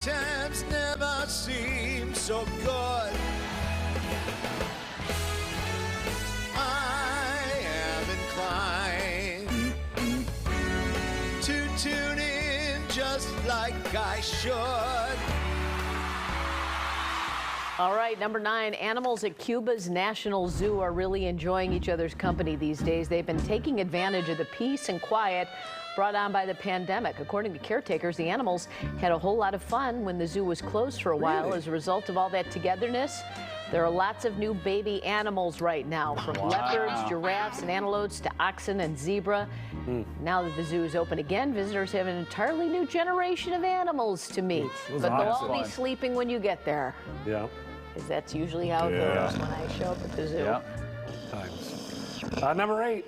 Times never seem so good. I am inclined to tune in just like I should. All right, number 9, animals at Cuba's National Zoo are really enjoying each other's company these days. They've been taking advantage of the peace and quiet brought on by the pandemic. According to caretakers, the animals had a whole lot of fun when the zoo was closed for a while. As a result of all that togetherness, there are lots of new baby animals right now, from leopards, giraffes, and antelopes to oxen and zebra. Now that the zoo is open again, visitors have an entirely new generation of animals to meet. But they'll all be sleeping when you get there. Yeah. Because that's usually how it goes when I show up at the zoo. Yeah. Number 8.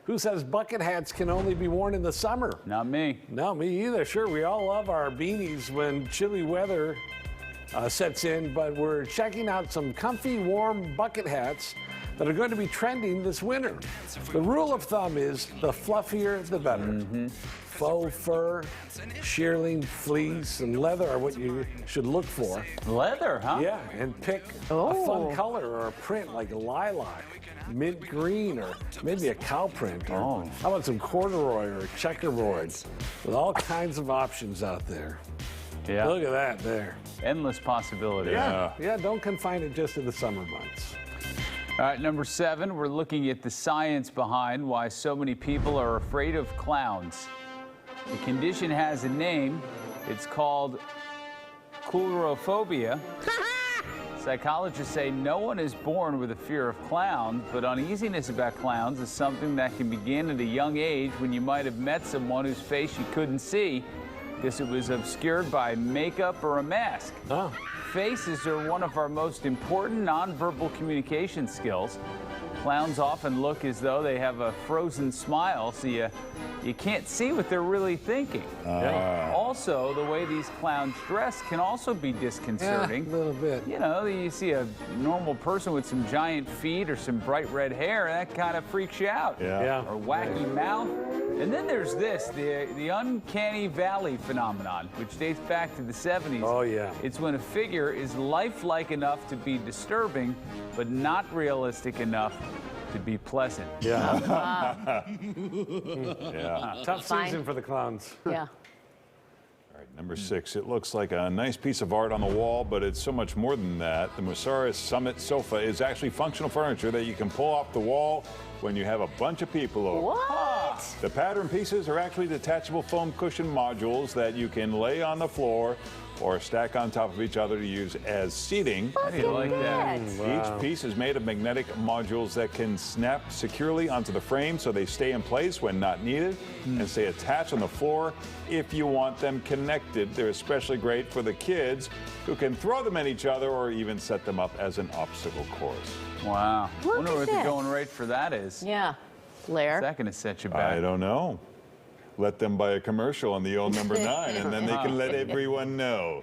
Who says bucket hats can only be worn in the summer? Not me. No, me either. Sure, we all love our beanies when chilly weather sets in, but we're checking out some comfy, warm bucket hats that are going to be trending this winter. The rule of thumb is the fluffier, the better. Faux fur, shearling, fleece, and leather are what you should look for. Leather, huh? Yeah, and pick a fun color or a print like lilac, mint green, or maybe a cow print. Or how about some corduroy or checkerboard? With all kinds of options out there. Yeah. Look at that there. Endless possibilities. Yeah, don't confine it just to the summer months. All right, number 7, we're looking at the science behind why so many people are afraid of clowns. The condition has a name. It's called coulrophobia. Psychologists say no one is born with a fear of clowns, but uneasiness about clowns is something that can begin at a young age when you might have met someone whose face you couldn't see because it was obscured by makeup or a mask. Faces are one of our most important nonverbal communication skills. Clowns often look as though they have a frozen smile, so you can't see what they're really thinking. Also, the way these clowns dress can also be disconcerting. Yeah, a little bit. You know, you see a normal person with some giant feet or some bright red hair, and that kind of freaks you out. Or wacky mouth. And then there's this, the uncanny valley phenomenon, which dates back to the 70s. Oh, yeah. It's when a figure is lifelike enough to be disturbing, but not realistic enough to be pleasant. Yeah. Tough Fine. season for the clowns. Yeah. All right, number 6. It looks like a nice piece of art on the wall, but it's so much more than that. The Mosaris Summit sofa is actually functional furniture that you can pull off the wall when you have a bunch of people over. What? The pattern pieces are actually detachable foam cushion modules that you can lay on the floor or stack on top of each other to use as seating. How do you like that? Each piece is made of magnetic modules that can snap securely onto the frame so they stay in place when not needed and stay attached on the floor if you want them connected. They're especially great for the kids who can throw them at each other or even set them up as an obstacle course. Wow. Look Wonder at what the that. going rate for that is. Yeah. Blair. Is that going to set you back? I don't know. Let them buy a commercial on the old number 9 and then they can let everyone know.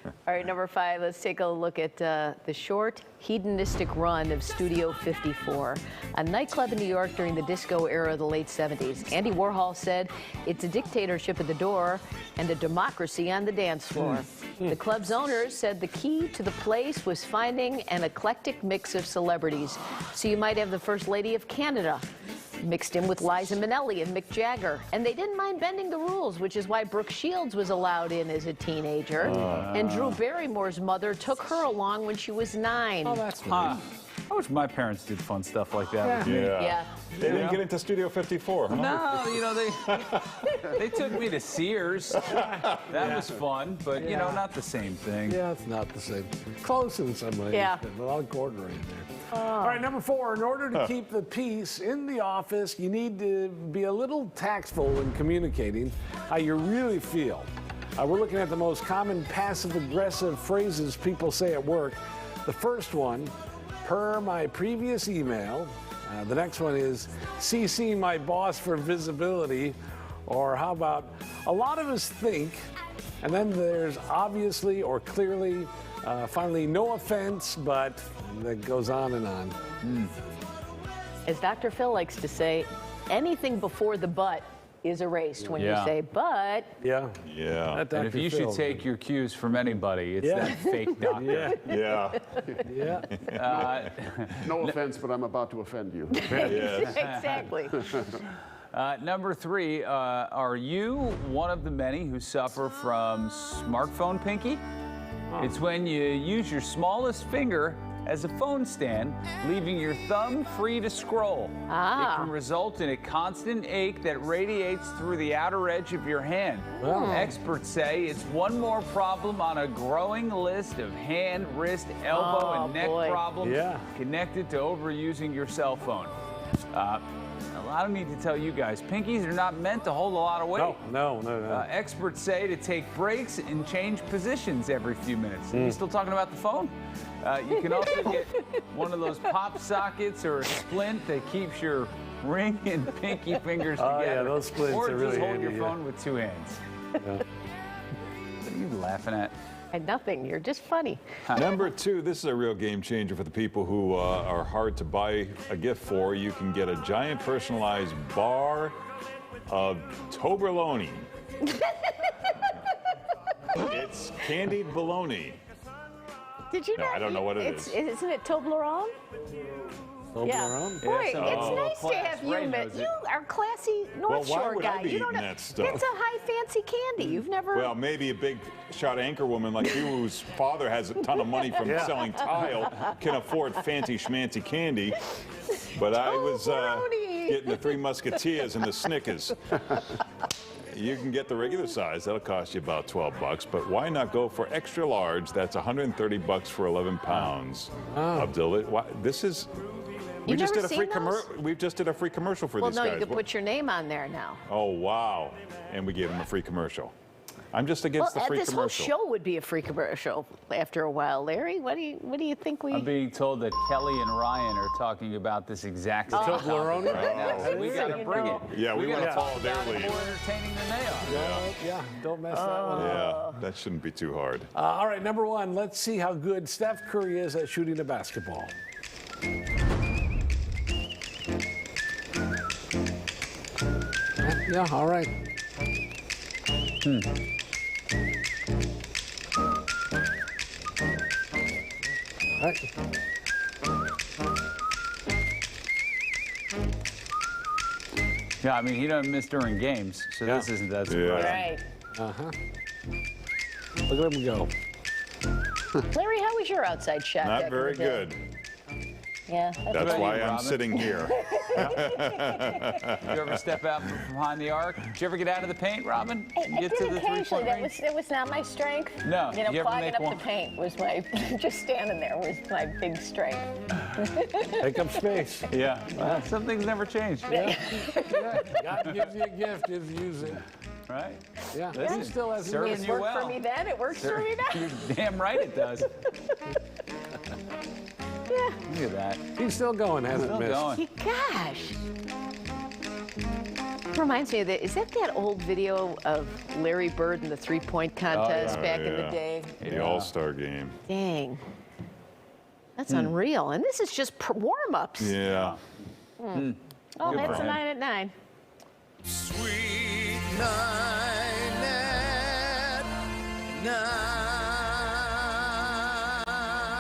All right, number 5, let's take a look at the short, hedonistic run of Studio 54, a nightclub in New York during the disco era of the late 70s. Andy Warhol said it's a dictatorship at the door and a democracy on the dance floor. The club's owners said the key to the place was finding an eclectic mix of celebrities. So you might have the First Lady of Canada mixed in with Liza Minnelli and Mick Jagger. And they didn't mind bending the rules, which is why Brooke Shields was allowed in as a teenager. And Drew Barrymore's mother took her along when she was 9. Oh, that's nice. I wish my parents did fun stuff like that. with me. Yeah. They didn't get into Studio 54, huh? No, you know, they took me to Sears. That was fun, but, you know, not the same thing. Yeah, it's not the same. Close in some ways, Yeah. but a lot of corduroy in there. All right, number 4, in order to keep the peace in the office, you need to be a little tactful in communicating how you really feel. We're looking at the most common passive-aggressive phrases people say at work. The first one, per my previous email. The next one is, CC my boss for visibility. Or how about, a lot of us think, and then there's obviously or clearly, finally, no offense, but that goes on and on. As Dr. Phil likes to say, anything before the but is erased when you Yeah. say but. Yeah. Yeah. That And if Dr. you should Phil. take your cues from anybody, it's Yeah. that fake doctor. Yeah. Yeah. Yeah. No offense, but I'm about to offend you. Yes. Exactly. Number 3, are you one of the many who suffer from smartphone pinky? It's when you use your smallest finger as a phone stand, leaving your thumb free to scroll. It can result in a constant ache that radiates through the outer edge of your hand. Experts say it's one more problem on a growing list of hand, wrist, elbow, and neck problems connected to overusing your cell phone. I don't need to tell you guys, pinkies are not meant to hold a lot of weight. No. Experts say to take breaks and change positions every few minutes. Are you still talking about the phone? You can also get one of those pop sockets or a splint that keeps your ring and pinky fingers together. Oh, yeah, those splints or are really just hold handy, your yeah. phone with 2 hands. What are you laughing at? And nothing. You're just funny. Number 2, this is a real game changer for the people who are hard to buy a gift for. You can get a giant personalized bar of Toblerone. It's candied bologna. Did you No, not? I don't know what it is. Isn't it Toblerone? Toblerone? Boy, Yeah, it's so- nice to class. have you. Ray knows it. You are classy North Well, why Shore would I guy. be You don't eating know. that stuff? It's a high fancy candy. You've never. Well, maybe a big shot anchor woman like you, whose father has a ton of money from selling tile, can afford fancy schmancy candy. But I was Toblerone. getting the Three Musketeers and the Snickers. You can get the regular size. That'll cost you about $12. But why not go for extra large? That's $130 for 11 pounds of This is. We You've just never did a free seen those? We just did a free commercial for well, these no, guys. you can put your name on there now. Oh wow! And we gave them a free commercial. I'm just Well, against the free this whole commercial. show would be a free commercial after a while, Larry. What do you think we? I'm being told that Kelly and Ryan are talking about this exact same topic Toblerone? right now. So we got to You bring know. it. Yeah, we gotta wanna follow talk their about it lead. more entertaining than they are. Yeah, don't mess that one up. Yeah, that shouldn't be too hard. All right, number 1, let's see how good Steph Curry is at shooting a basketball. Yeah, all right. All right. Yeah, I mean, he doesn't miss during games, so this isn't that surprising. Right. Look at him go. Larry, how was your outside shot? back Not in very the day? good. Yeah. That's about why you, I'm Robin? sitting here. You ever step out from behind the arc? Did you ever get out of the paint, Robin? I Get did to the occasionally. three-point That range? was not my strength. No. You know, You ever clogging make up one? the paint was my just standing there was my big strength. Take up space. Yeah. Well, some things never change, God gives you a gift, just use it. right? Yeah, Listen, he still has serving It you worked well. for me then. It works for me now. You're damn right it does. Yeah. Look at that. He's still going, hasn't Still missed. going. Gosh. Reminds me of that. Is that old video of Larry Bird in the three-point contest back in the yeah. day? The All-Star game. Dang. That's unreal. And this is just warm-ups. Yeah. Oh, Good that's for a him. 9 at 9. Sweet night, night.